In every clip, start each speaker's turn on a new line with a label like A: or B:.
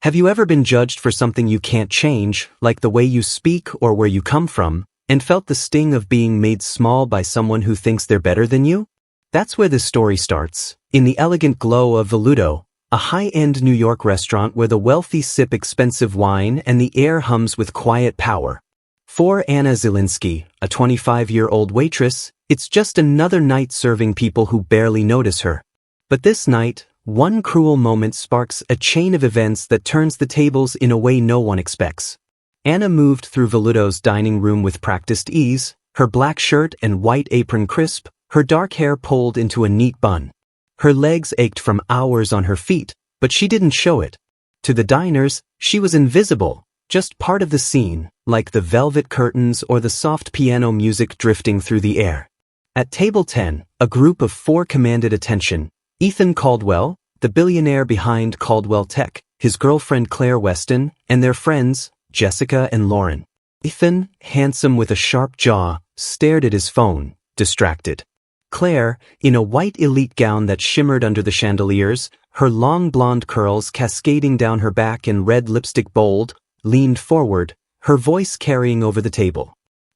A: Have you ever been judged for something you can't change, like the way you speak or where you come from, and felt the sting of being made small by someone who thinks they're better than you? That's where this story starts, in the elegant glow of Veludo, a high-end New York restaurant where the wealthy sip expensive wine and the air hums with quiet power. For Anna Zielinski, a 25-year-old waitress, it's just another night serving people who barely notice her. But this night, one cruel moment sparks a chain of events that turns the tables in a way no one expects. Anna moved through Veludo's dining room with practiced ease, her black shirt and white apron crisp, her dark hair pulled into a neat bun. Her legs ached from hours on her feet, but she didn't show it. To the diners, she was invisible, just part of the scene, like the velvet curtains or the soft piano music drifting through the air. At table 10, a group of 4 commanded attention. Ethan Caldwell, the billionaire behind Caldwell Tech, his girlfriend Claire Weston, and their friends, Jessica and Lauren. Ethan, handsome with a sharp jaw, stared at his phone, distracted. Claire, in a white elite gown that shimmered under the chandeliers, her long blonde curls cascading down her back and red lipstick bold, leaned forward, her voice carrying over the table.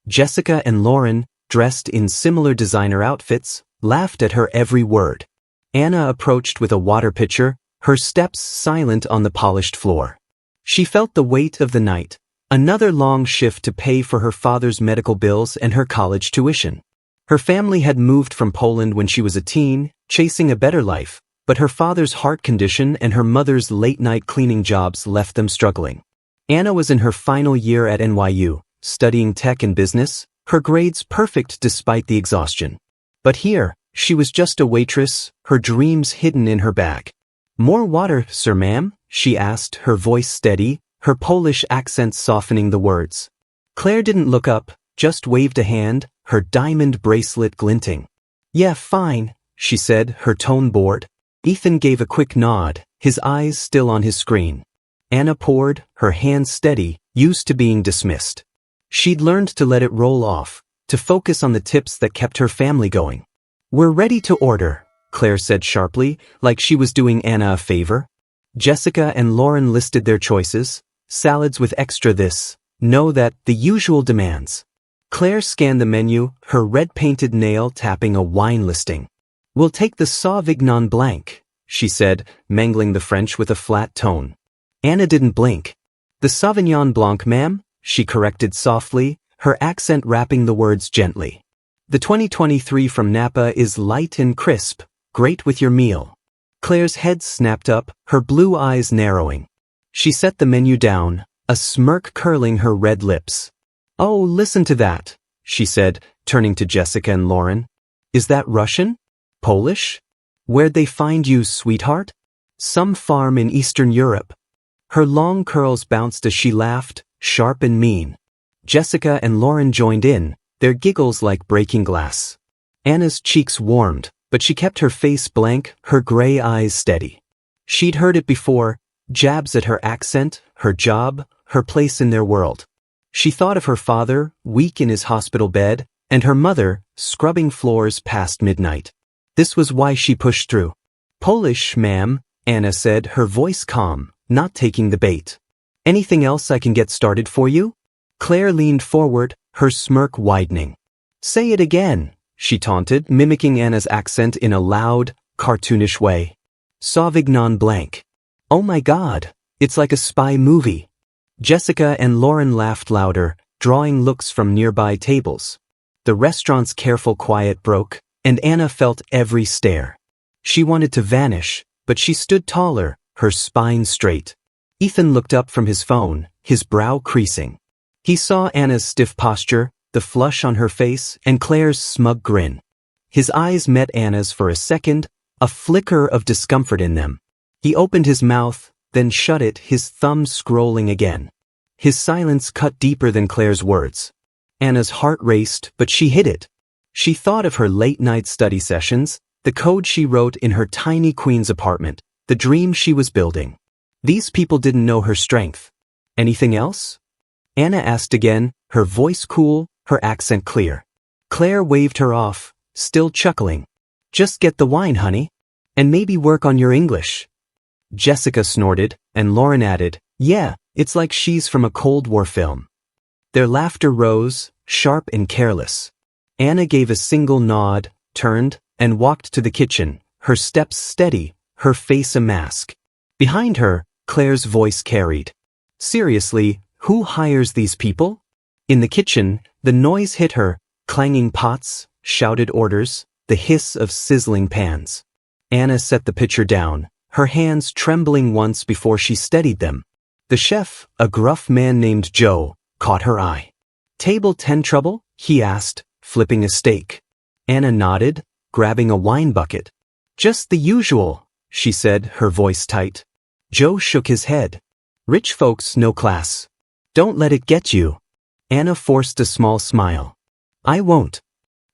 A: Jessica and Lauren, dressed in similar designer outfits, laughed at her every word. Anna approached with a water pitcher, her steps silent on the polished floor. She felt the weight of the night, another long shift to pay for her father's medical bills and her college tuition. Her family had moved from Poland when she was a teen, chasing a better life, but her father's heart condition and her mother's late-night cleaning jobs left them struggling. Anna was in her final year at NYU, studying tech and business, her grades perfect despite the exhaustion. But here, she was just a waitress, her dreams hidden in her bag. "More water, sir ma'am?" she asked, her voice steady, her Polish accent softening the words. Claire didn't look up, just waved a hand, her diamond bracelet glinting. "Yeah, fine," she said, her tone bored. Ethan gave a quick nod, his eyes still on his screen. Anna poured, her hands steady, used to being dismissed. She'd learned to let it roll off, to focus on the tips that kept her family going. "We're ready to order," Claire said sharply, like she was doing Anna a favor. Jessica and Lauren listed their choices, salads with extra this, no that, the usual demands. Claire scanned the menu, her red-painted nail tapping a wine listing. "We'll take the Sauvignon Blanc," she said, mangling the French with a flat tone. Anna didn't blink. "The Sauvignon Blanc, ma'am," she corrected softly, her accent wrapping the words gently. "The 2023 from Napa is light and crisp, great with your meal." Claire's head snapped up, her blue eyes narrowing. She set the menu down, a smirk curling her red lips. "Oh, listen to that," she said, turning to Jessica and Lauren. "Is that Russian? Polish? Where'd they find you, sweetheart?" "Some farm in Eastern Europe." Her long curls bounced as she laughed, sharp and mean. Jessica and Lauren joined in, their giggles like breaking glass. Anna's cheeks warmed, but she kept her face blank, her gray eyes steady. She'd heard it before, jabs at her accent, her job, her place in their world. She thought of her father, weak in his hospital bed, and her mother, scrubbing floors past midnight. This was why she pushed through. "Polish, ma'am," Anna said, her voice calm, not taking the bait. "Anything else I can get started for you?" Claire leaned forward, her smirk widening. "Say it again," she taunted, mimicking Anna's accent in a loud, cartoonish way. "Sauvignon Blanc." "Oh my God, it's like a spy movie." Jessica and Lauren laughed louder, drawing looks from nearby tables. The restaurant's careful quiet broke, and Anna felt every stare. She wanted to vanish, but she stood taller, her spine straight. Ethan looked up from his phone, his brow creasing. He saw Anna's stiff posture, the flush on her face, and Claire's smug grin. His eyes met Anna's for a second, a flicker of discomfort in them. He opened his mouth, then shut it, his thumb scrolling again. His silence cut deeper than Claire's words. Anna's heart raced, but she hid it. She thought of her late-night study sessions, the code she wrote in her tiny Queens apartment, the dream she was building. These people didn't know her strength. "Anything else?" Anna asked again, her voice cool, her accent clear. Claire waved her off, still chuckling. "Just get the wine, honey. And maybe work on your English." Jessica snorted, and Lauren added, "Yeah, it's like she's from a Cold War film." Their laughter rose, sharp and careless. Anna gave a single nod, turned, and walked to the kitchen, her steps steady, her face a mask. Behind her, Claire's voice carried. "Seriously, who hires these people?" In the kitchen, the noise hit her, clanging pots, shouted orders, the hiss of sizzling pans. Anna set the pitcher down, her hands trembling once before she steadied them. The chef, a gruff man named Joe, caught her eye. "Table 10 trouble?" he asked, flipping a steak. Anna nodded, grabbing a wine bucket. "Just the usual," she said, her voice tight. Joe shook his head. "Rich folks, no class. Don't let it get you." Anna forced a small smile. "I won't."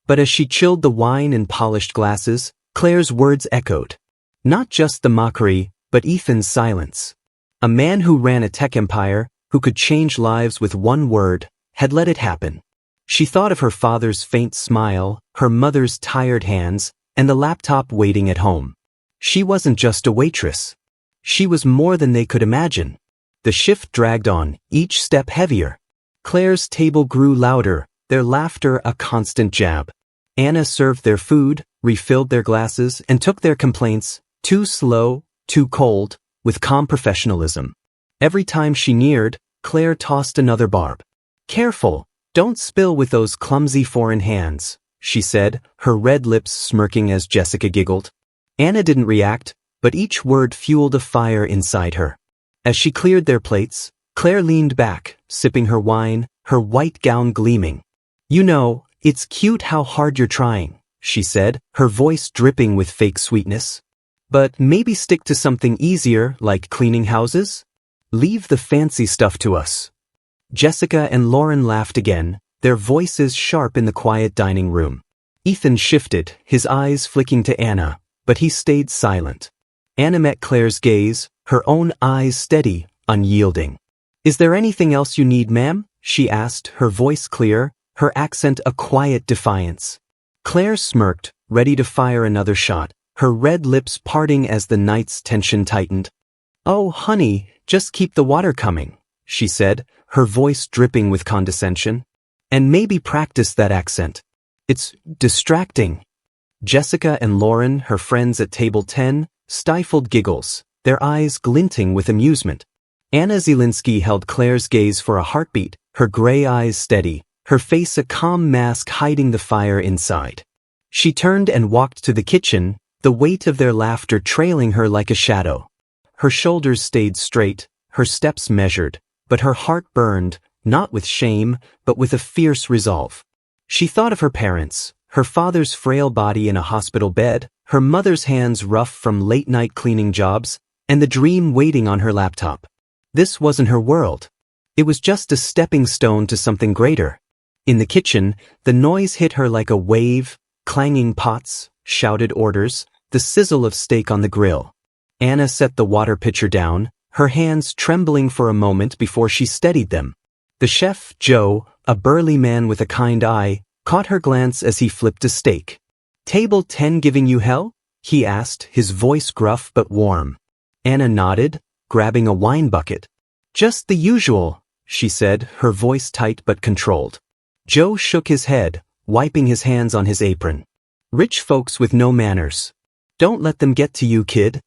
A: But as she chilled the wine in polished glasses, Claire's words echoed. Not just the mockery, but Ethan's silence. A man who ran a tech empire, who could change lives with one word, had let it happen. She thought of her father's faint smile, her mother's tired hands, and the laptop waiting at home. She wasn't just a waitress. She was more than they could imagine. The shift dragged on, each step heavier. Claire's table grew louder, their laughter a constant jab. Anna served their food, refilled their glasses, and took their complaints, too slow, too cold, with calm professionalism. Every time she neared, Claire tossed another barb. "Careful, don't spill with those clumsy foreign hands," she said, her red lips smirking as Jessica giggled. Anna didn't react, but each word fueled a fire inside her. As she cleared their plates, Claire leaned back, sipping her wine, her white gown gleaming. "You know, it's cute how hard you're trying," she said, her voice dripping with fake sweetness. "But maybe stick to something easier, like cleaning houses? Leave the fancy stuff to us." Jessica and Lauren laughed again, their voices sharp in the quiet dining room. Ethan shifted, his eyes flicking to Anna, but he stayed silent. Anna met Claire's gaze, her own eyes steady, unyielding. "Is there anything else you need, ma'am?" she asked, her voice clear, her accent a quiet defiance. Claire smirked, ready to fire another shot, her red lips parting as the night's tension tightened. "Oh, honey, just keep the water coming," she said, her voice dripping with condescension. "And maybe practice that accent. It's distracting." Jessica and Lauren, her friends at table 10, stifled giggles, their eyes glinting with amusement. Anna Zielinski held Claire's gaze for a heartbeat, her gray eyes steady, her face a calm mask hiding the fire inside. She turned and walked to the kitchen, the weight of their laughter trailing her like a shadow. Her shoulders stayed straight, her steps measured, but her heart burned, not with shame, but with a fierce resolve. She thought of her parents, her father's frail body in a hospital bed, her mother's hands rough from late-night cleaning jobs, and the dream waiting on her laptop. This wasn't her world. It was just a stepping stone to something greater. In the kitchen, the noise hit her like a wave, clanging pots, shouted orders, the sizzle of steak on the grill. Anna set the water pitcher down, her hands trembling for a moment before she steadied them. The chef, Joe, a burly man with a kind eye, caught her glance as he flipped a steak. "Table 10 giving you hell?" he asked, his voice gruff but warm. Anna nodded, grabbing a wine bucket. "Just the usual," she said, her voice tight but controlled. Joe shook his head, wiping his hands on his apron. "Rich folks with no manners. Don't let them get to you, kid."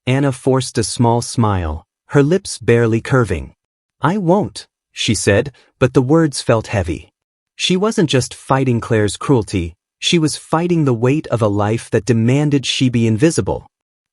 A: Anna forced a small smile, her lips barely curving. "I won't," she said, but the words felt heavy. She wasn't just fighting Claire's cruelty, she was fighting the weight of a life that demanded she be invisible.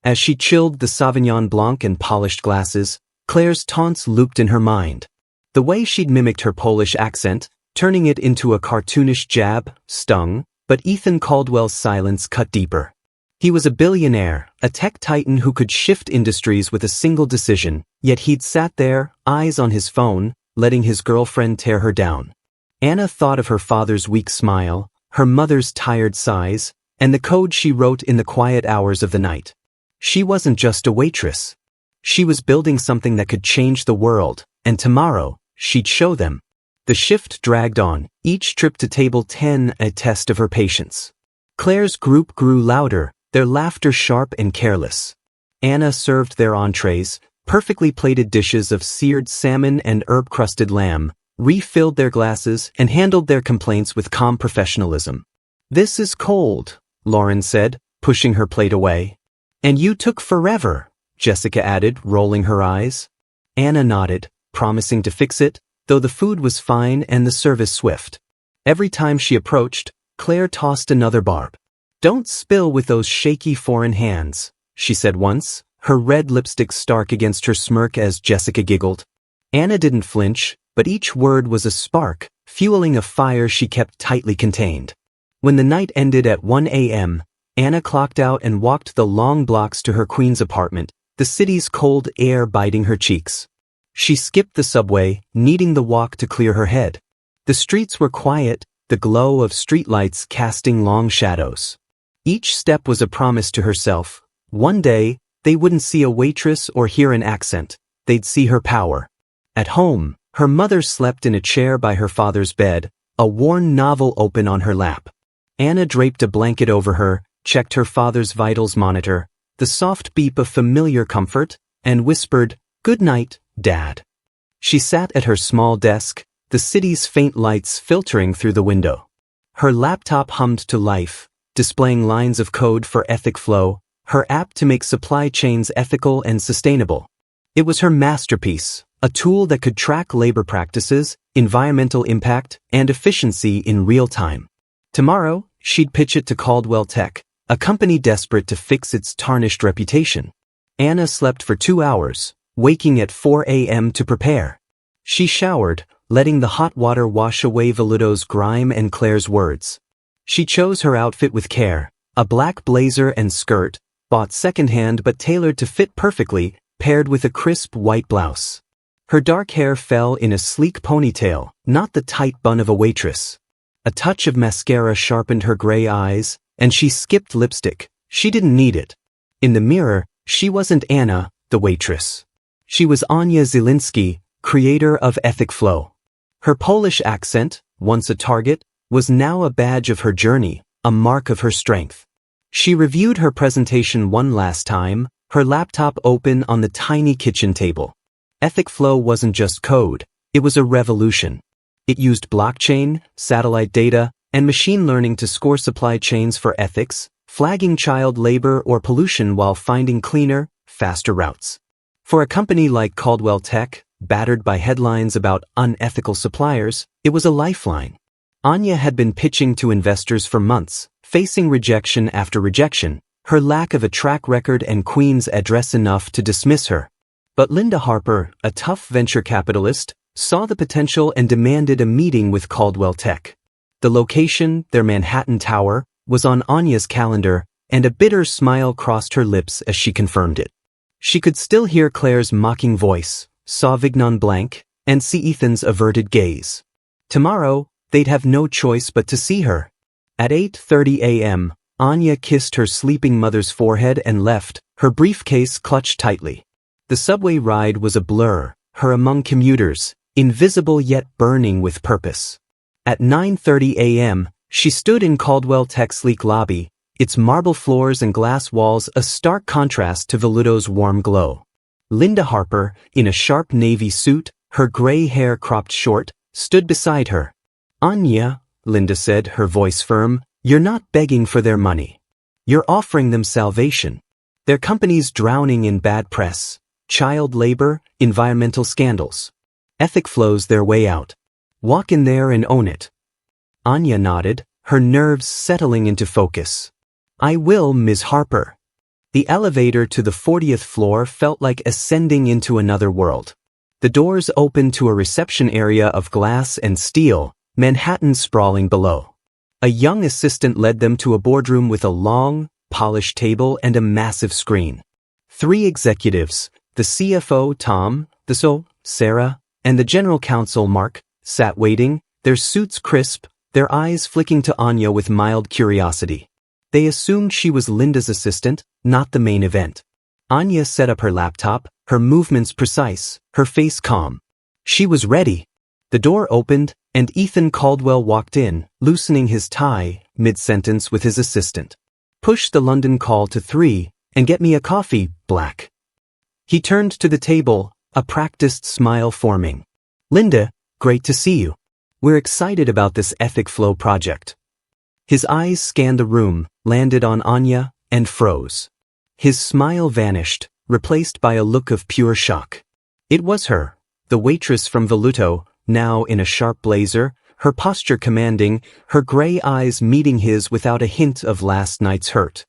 A: As she chilled the Sauvignon Blanc and polished glasses, Claire's taunts looped in her mind. The way she'd mimicked her Polish accent, turning it into a cartoonish jab, stung, but Ethan Caldwell's silence cut deeper. He was a billionaire, a tech titan who could shift industries with a single decision, yet he'd sat there, eyes on his phone, letting his girlfriend tear her down. Anna thought of her father's weak smile, her mother's tired sighs, and the code she wrote in the quiet hours of the night. She wasn't just a waitress. She was building something that could change the world, and tomorrow, she'd show them. The shift dragged on, each trip to table 10 a test of her patience. Claire's group grew louder, their laughter sharp and careless. Anna served their entrees, perfectly plated dishes of seared salmon and herb-crusted lamb, refilled their glasses, and handled their complaints with calm professionalism. "This is cold," Lauren said, pushing her plate away. "And you took forever," Jessica added, rolling her eyes. Anna nodded, promising to fix it, though the food was fine and the service swift. Every time she approached, Claire tossed another barb. "Don't spill with those shaky foreign hands," she said once, her red lipstick stark against her smirk as Jessica giggled. Anna didn't flinch, but each word was a spark, fueling a fire she kept tightly contained. When the night ended at 1 a.m., Anna clocked out and walked the long blocks to her Queens apartment, the city's cold air biting her cheeks. She skipped the subway, needing the walk to clear her head. The streets were quiet, the glow of streetlights casting long shadows. Each step was a promise to herself. One day, they wouldn't see a waitress or hear an accent. They'd see her power. At home, her mother slept in a chair by her father's bed, a worn novel open on her lap. Anna draped a blanket over her, checked her father's vitals monitor, the soft beep of familiar comfort, and whispered, "Good night, Dad." She sat at her small desk, the city's faint lights filtering through the window. Her laptop hummed to life, displaying lines of code for Ethic Flow, her app to make supply chains ethical and sustainable. It was her masterpiece, a tool that could track labor practices, environmental impact, and efficiency in real time. Tomorrow, she'd pitch it to Caldwell Tech, a company desperate to fix its tarnished reputation. Anna slept for 2 hours, waking at 4 a.m. to prepare. She showered, letting the hot water wash away Veludo's grime and Claire's words. She chose her outfit with care, a black blazer and skirt, bought secondhand but tailored to fit perfectly, paired with a crisp white blouse. Her dark hair fell in a sleek ponytail, not the tight bun of a waitress. A touch of mascara sharpened her gray eyes, and she skipped lipstick. She didn't need it. In the mirror, she wasn't Anna, the waitress. She was Anya Zielinski, creator of Ethic Flow. Her Polish accent, once a target, was now a badge of her journey, a mark of her strength. She reviewed her presentation one last time, her laptop open on the tiny kitchen table. Ethic Flow wasn't just code, it was a revolution. It used blockchain, satellite data, and machine learning to score supply chains for ethics, flagging child labor or pollution while finding cleaner, faster routes. For a company like Caldwell Tech, battered by headlines about unethical suppliers, it was a lifeline. Anya had been pitching to investors for months, facing rejection after rejection, her lack of a track record and Queen's address enough to dismiss her. But Linda Harper, a tough venture capitalist, saw the potential and demanded a meeting with Caldwell Tech. The location, their Manhattan tower, was on Anya's calendar, and a bitter smile crossed her lips as she confirmed it. She could still hear Claire's mocking voice, saw Vignon blank, and see Ethan's averted gaze. Tomorrow, they'd have no choice but to see her. At 8:30 a.m., Anya kissed her sleeping mother's forehead and left, her briefcase clutched tightly. The subway ride was a blur, her among commuters, invisible yet burning with purpose. At 9:30 a.m., she stood in Caldwell Tech's sleek lobby, its marble floors and glass walls a stark contrast to Veludo's warm glow. Linda Harper, in a sharp navy suit, her gray hair cropped short, stood beside her. "Anya," Linda said, her voice firm, "you're not begging for their money. You're offering them salvation. Their company's drowning in bad press, child labor, environmental scandals. Ethic flows their way out. Walk in there and own it." Anya nodded, her nerves settling into focus. "I will, Ms. Harper." The elevator to the 40th floor felt like ascending into another world. The doors opened to a reception area of glass and steel, Manhattan sprawling below. A young assistant led them to a boardroom with a long, polished table and a massive screen. 3 executives, the CFO, Tom, the COO, Sarah, and the general counsel, Mark, sat waiting, their suits crisp, their eyes flicking to Anya with mild curiosity. They assumed she was Linda's assistant, not the main event. Anya set up her laptop, her movements precise, her face calm. She was ready. The door opened, and Ethan Caldwell walked in, loosening his tie, mid-sentence with his assistant. "Push the London call to 3, And get me a coffee, black. He turned to the table, a practiced smile forming. Linda, great to see you. We're excited about this Ethic Flow project. His eyes scanned the room, landed on Anya, and froze. His smile vanished, replaced by a look of pure shock. It was her, the waitress from Voluto, now in a sharp blazer, her posture commanding, her gray eyes meeting his without a hint of last night's hurt.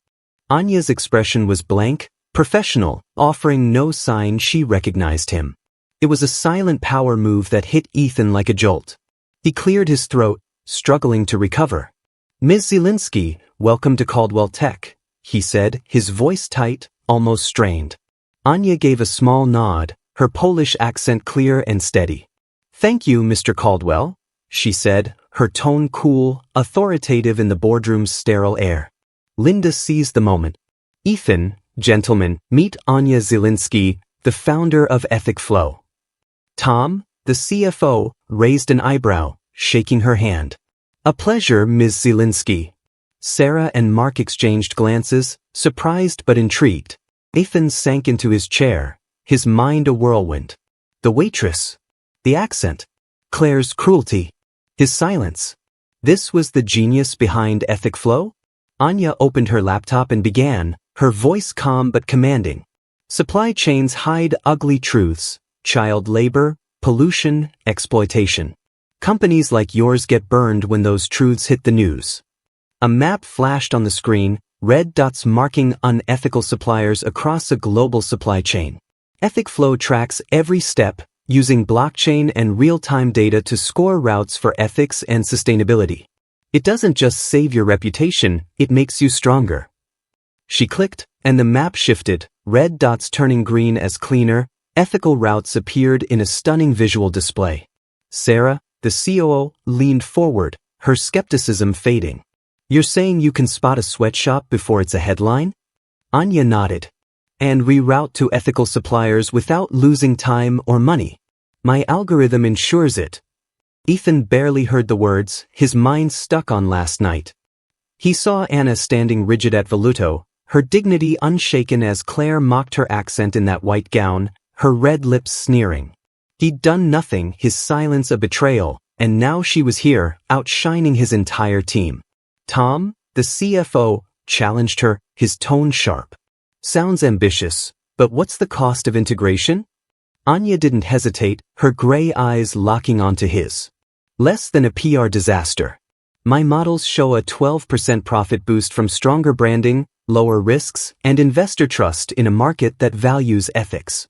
A: Anya's expression was blank, professional, offering no sign she recognized him. It was a silent power move that hit Ethan like a jolt. He cleared his throat, struggling to recover. Ms. Zielinski, welcome to Caldwell Tech, he said, his voice tight, almost strained. Anya gave a small nod, her Polish accent clear and steady. Thank you, Mr. Caldwell, she said, her tone cool, authoritative in the boardroom's sterile air. Linda seized the moment. Ethan, gentlemen, meet Anya Zielinski, the founder of Ethic Flow. Tom, the CFO, raised an eyebrow, shaking her hand. A pleasure, Ms. Zielinski. Sarah and Mark exchanged glances, surprised but intrigued. Ethan sank into his chair, his mind a whirlwind. The waitress. The accent. Claire's cruelty. His silence. This was the genius behind Ethic Flow? Anya opened her laptop and began, her voice calm but commanding. Supply chains hide ugly truths: child labor, pollution, exploitation. Companies like yours get burned when those truths hit the news. A map flashed on the screen, red dots marking unethical suppliers across a global supply chain. Ethic Flow tracks every step, using blockchain and real-time data to score routes for ethics and sustainability. It doesn't just save your reputation, it makes you stronger. She clicked, and the map shifted, red dots turning green as cleaner, ethical routes appeared in a stunning visual display. Sarah, the COO, leaned forward, her skepticism fading. You're saying you can spot a sweatshop before it's a headline? Anya nodded. And reroute to ethical suppliers without losing time or money. My algorithm ensures it. Ethan barely heard the words, his mind stuck on last night. He saw Anna standing rigid at Voluto, her dignity unshaken as Claire mocked her accent in that white gown, her red lips sneering. He'd done nothing, his silence a betrayal, and now she was here, outshining his entire team. Tom, the CFO, challenged her, his tone sharp. Sounds ambitious, but what's the cost of integration? Anya didn't hesitate, her gray eyes locking onto his. Less than a PR disaster. My models show a 12% profit boost from stronger branding, lower risks, and investor trust in a market that values ethics.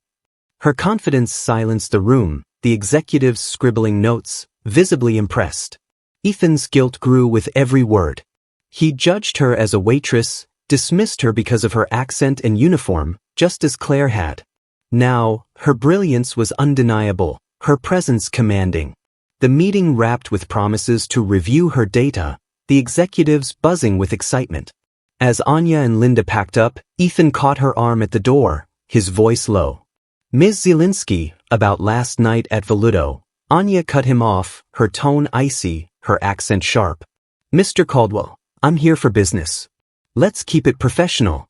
A: Her confidence silenced the room, the executives scribbling notes, visibly impressed. Ethan's guilt grew with every word. He judged her as a waitress, dismissed her because of her accent and uniform, just as Claire had. Now, her brilliance was undeniable, her presence commanding. The meeting wrapped with promises to review her data, the executives buzzing with excitement. As Anya and Linda packed up, Ethan caught her arm at the door, his voice low. Ms. Zielinski, about last night at Voluto. Anya cut him off, her tone icy, her accent sharp. Mr. Caldwell, I'm here for business. Let's keep it professional.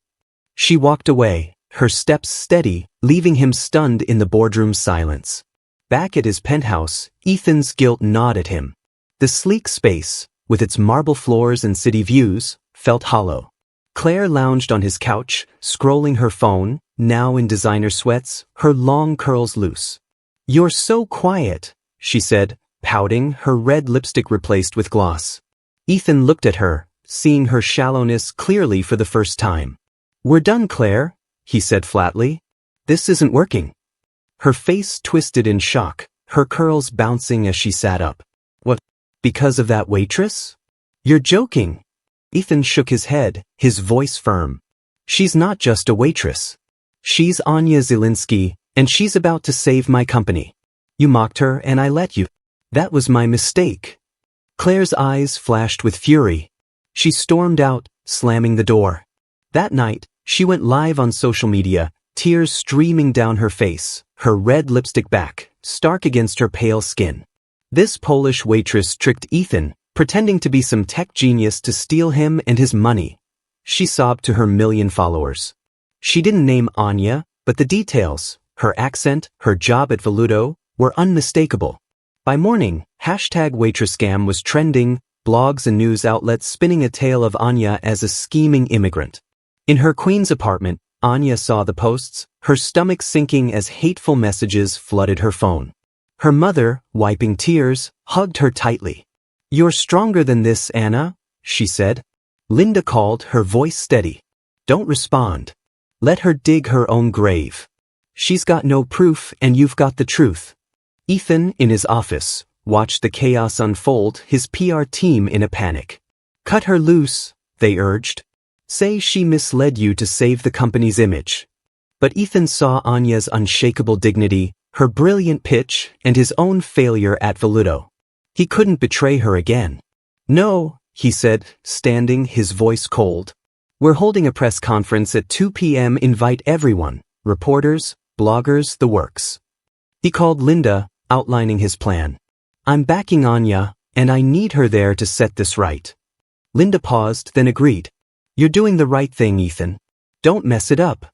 A: She walked away, her steps steady, leaving him stunned in the boardroom's silence. Back at his penthouse, Ethan's guilt gnawed at him. The sleek space, with its marble floors and city views, felt hollow. Claire lounged on his couch, scrolling her phone, now in designer sweats, her long curls loose. You're so quiet, she said, pouting, her red lipstick replaced with gloss. Ethan looked at her, seeing her shallowness clearly for the first time. We're done, Claire, he said flatly. This isn't working. Her face twisted in shock, her curls bouncing as she sat up. What? Because of that waitress? You're joking. Ethan shook his head, his voice firm. She's not just a waitress. She's Anya Zielinski, and she's about to save my company. You mocked her and I let you. That was my mistake. Claire's eyes flashed with fury. She stormed out, slamming the door. That night, she went live on social media, tears streaming down her face, her red lipstick back, stark against her pale skin. This Polish waitress tricked Ethan, pretending to be some tech genius to steal him and his money. She sobbed to her 1,000,000 followers. She didn't name Anya, but the details, her accent, her job at Veludo, were unmistakable. By morning, #Waitress scam was trending, blogs and news outlets spinning a tale of Anya as a scheming immigrant. In her Queens apartment, Anya saw the posts, her stomach sinking as hateful messages flooded her phone. Her mother, wiping tears, hugged her tightly. "You're stronger than this, Anna," she said. Linda called, her voice steady. "Don't respond. Let her dig her own grave. She's got no proof and you've got the truth." Ethan, in his office, watched the chaos unfold, his PR team in a panic. "Cut her loose," they urged. "Say she misled you to save the company's image." But Ethan saw Anya's unshakable dignity, her brilliant pitch, and his own failure at Veludo. He couldn't betray her again. "No," he said, standing, his voice cold. "We're holding a press conference at 2 p.m. Invite everyone, reporters, bloggers, the works." He called Linda, outlining his plan. "I'm backing Anya, and I need her there to set this right." Linda paused, then agreed. "You're doing the right thing, Ethan. Don't mess it up."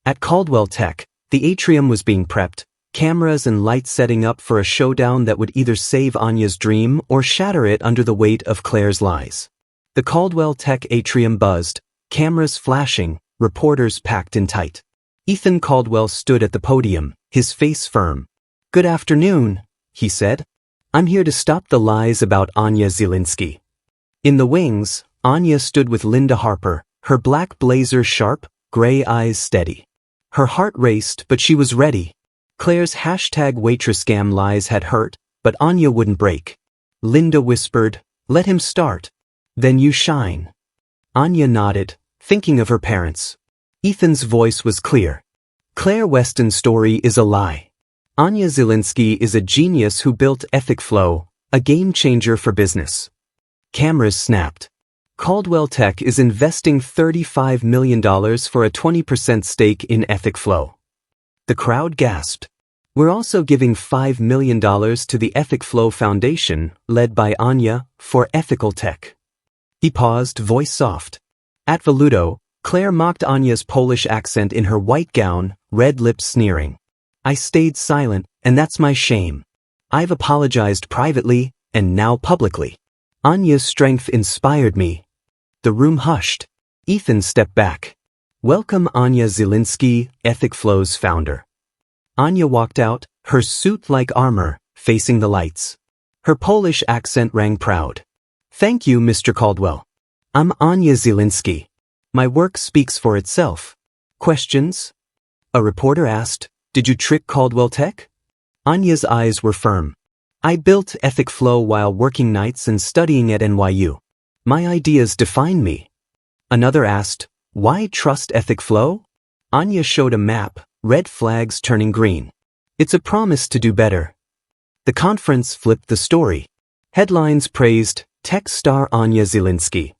A: At Caldwell Tech, the atrium was being prepped, cameras and lights setting up for a showdown that would either save Anya's dream or shatter it under the weight of Claire's lies. The Caldwell Tech atrium buzzed, cameras flashing, reporters packed in tight. Ethan Caldwell stood at the podium, his face firm. "Good afternoon," he said. "I'm here to stop the lies about Anya Zielinski." In the wings, Anya stood with Linda Harper, her black blazer sharp, gray eyes steady. Her heart raced, but she was ready. Claire's #Waitress scam lies had hurt, but Anya wouldn't break. Linda whispered, "Let him start. Then you shine." Anya nodded, thinking of her parents. Ethan's voice was clear. "Claire Weston's story is a lie. Anya Zielinski is a genius who built Ethic Flow, a game changer for business." Cameras snapped. Caldwell Tech is investing $35 million for a 20% stake in Ethic Flow. The crowd gasped. "We're also giving $5 million to the Ethic Flow Foundation, led by Anya, for ethical tech." He paused, voice soft. At Veludo, Claire mocked Anya's Polish accent in her white gown, red lips sneering. "I stayed silent, and that's my shame. I've apologized privately, and now publicly. Anya's strength inspired me." The room hushed. Ethan stepped back. "Welcome Anya Zielinski, Ethic Flow's founder." Anya walked out, her suit like armor, facing the lights. Her Polish accent rang proud. "Thank you, Mr. Caldwell. I'm Anya Zielinski. My work speaks for itself." "Questions?" A reporter asked. "Did you trick Caldwell Tech?" Anya's eyes were firm. "I built Ethic Flow while working nights and studying at NYU. My ideas define me." Another asked, "Why trust Ethic Flow?" Anya showed a map, red flags turning green. "It's a promise to do better." The conference flipped the story. Headlines praised, "Tech star Anya Zielinski."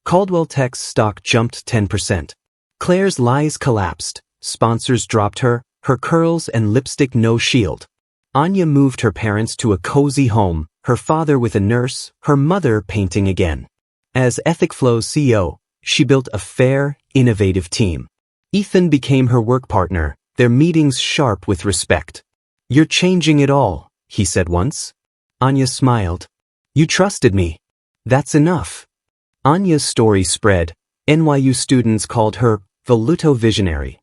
A: Caldwell Tech's stock jumped 10%. Claire's lies collapsed, sponsors dropped her, her curls and lipstick no shield. Anya moved her parents to a cozy home, her father with a nurse, her mother painting again. As Ethic Flow's CEO, she built a fair, innovative team. Ethan became her work partner, their meetings sharp with respect. "You're changing it all," he said once. Anya smiled. "You trusted me. That's enough." Anya's story spread. NYU students called her Veludo Visionary.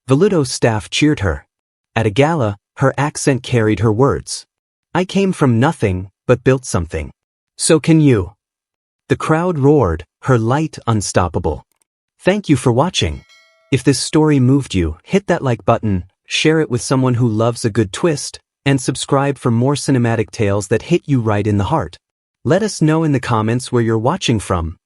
A: Veludo staff cheered her. At a gala, her accent carried her words. "I came from nothing, but built something. So can you." The crowd roared, her light unstoppable. Thank you for watching. If this story moved you, hit that like button, share it with someone who loves a good twist, and subscribe for more cinematic tales that hit you right in the heart. Let us know in the comments where you're watching from.